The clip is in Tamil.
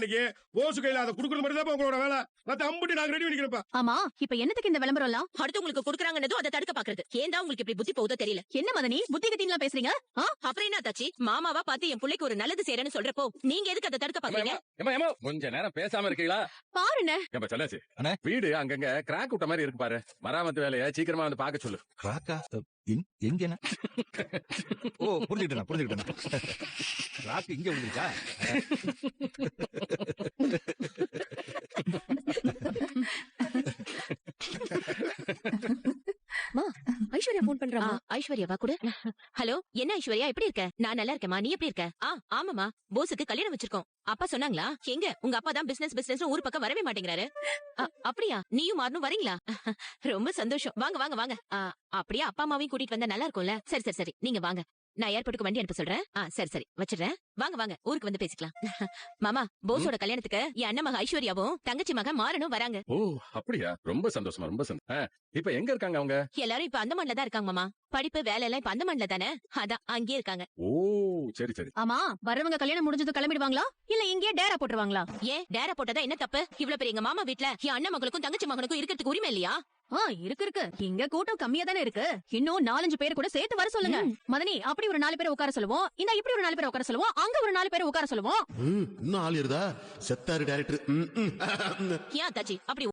அன்னைக்கு போஸ் கையில அதை குடுக்கறது மாதிரி தான் உங்களோட வேலை. மத்த அம்புட்டி நாங்க ரெடி பண்ணிக்கிறப்ப. ஆமா, இப்ப என்னத்துக்கு இந்த விளம்பரம் எல்லாம்? அடுத்தவங்களுக்கு குடுக்குறாங்கன்னதும் அதை தடுக்க பாக்குறது. ஏன்டா உங்களுக்கு இப்படி புத்தி போகுதோ தெரியல. என்ன மதனி புத்தி கத்தின்லாம் பேசுறீங்க? அப்புறம் என்ன தாச்சி, மாமாவா பார்த்து என் பிள்ளைக்கு ஒரு நல்லது செய்யறேன்னு சொல்றப்போ நீங்க எதுக்கு அதை தடுக்க பாக்குறீங்க? கொஞ்ச நேரம் பேசாம இருக்கீங்களா? பாருண்ணே. ஏப்பா சொல்லாச்சு வீடு அங்கங்க கிராக் விட்ட மாதிரி இருக்கு பாரு. மராமத்து வேலையை சீக்கிரமா வந்து பாக்க சொல்லு. கிராக்கா? எங்க? ஓ, புரிஞ்சுக்கிட்டேன். கிராக் இங்க வந்துருச்சா? ஐஸ்வர்யா போன் பண்றா. ஐஸ்வர்யாவா கூட? ஹலோ, என்ன ஐஸ்வர்யா, எப்படி இருக்க? நான் நல்லா இருக்கேமா, நீ எப்படி இருக்க? ஆமாமா, போஸுக்கு கல்யாணம் வச்சிருக்கோம். அப்பா சொன்னாங்களா? எங்க உங்க அப்பா தான் பிசினஸ் ஊர் பக்கம் வரவே மாட்டேங்கிறாரு. அப்படியா? நீயும் மாறணும் வரீங்களா? ரொம்ப சந்தோஷம். வாங்க வாங்க வாங்க. அப்படியே அப்பா அம்மாவையும் கூட்டிட்டு வந்தா நல்லா இருக்கும்ல. சரி நீங்க வாங்க, நான் ஏர்போர்ட்டுக்கு வண்டி அனுப்ப சொல்றேன். சரி வச்சிடுறேன். வாங்க ஊருக்கு வந்து பேசிக்கலாம். மாமா, போஸோட கல்யாணத்துக்கு என் அண்ணன் மக ஐஸ்வர்யாவும் தங்கச்சி மக மாறனும் வராங்க. ஓ அப்படியா? ரொம்ப சந்தோஷமா, ரொம்ப சந்தோஷம். இப்ப எங்க இருக்காங்க அவங்க? எல்லாரும் இப்ப அந்தமான்ல தான் இருக்காங்க மாமா. படிப்பு வேலை எல்லாம் இப்ப அந்தமான்ல தானே, அதான் அங்கேயே இருக்காங்க. ஓ சரி. ஆமா, வரவங்க கல்யாணம் முடிஞ்சது கிளம்பிடுவாங்களா இல்ல இங்கேயே டேரா போட்டுருவாங்களா? ஏன் டேரா போட்டதா என்ன தப்பு? இவ்வளவு பெரிய எங்க மாமா வீட்டுல என் அண்ணன் மகளுக்கும் தங்கச்சி மகனுக்கும் இருக்கிறதுக்கு உரிமை இல்லையா? இருக்கு. இங்க கூட்டம் கம்மியா தானே இருக்கு. இன்னும் 4-5 பேர் கூட சேர்த்து வர சொல்லுங்க. மதனி, அப்படி ஒரு 4 பேரை உட்கார சொல்லுவோம். இந்த இப்படி ஒரு 4 பேரை உட்கார சொல்லுவோம். அங்க ஒரு 4 பேரை உட்கார சொல்லுவோம். இன்னும் ஆள் இருந்தா செத்தாரு டைரக்டர். ஏன் தாச்சி அப்படி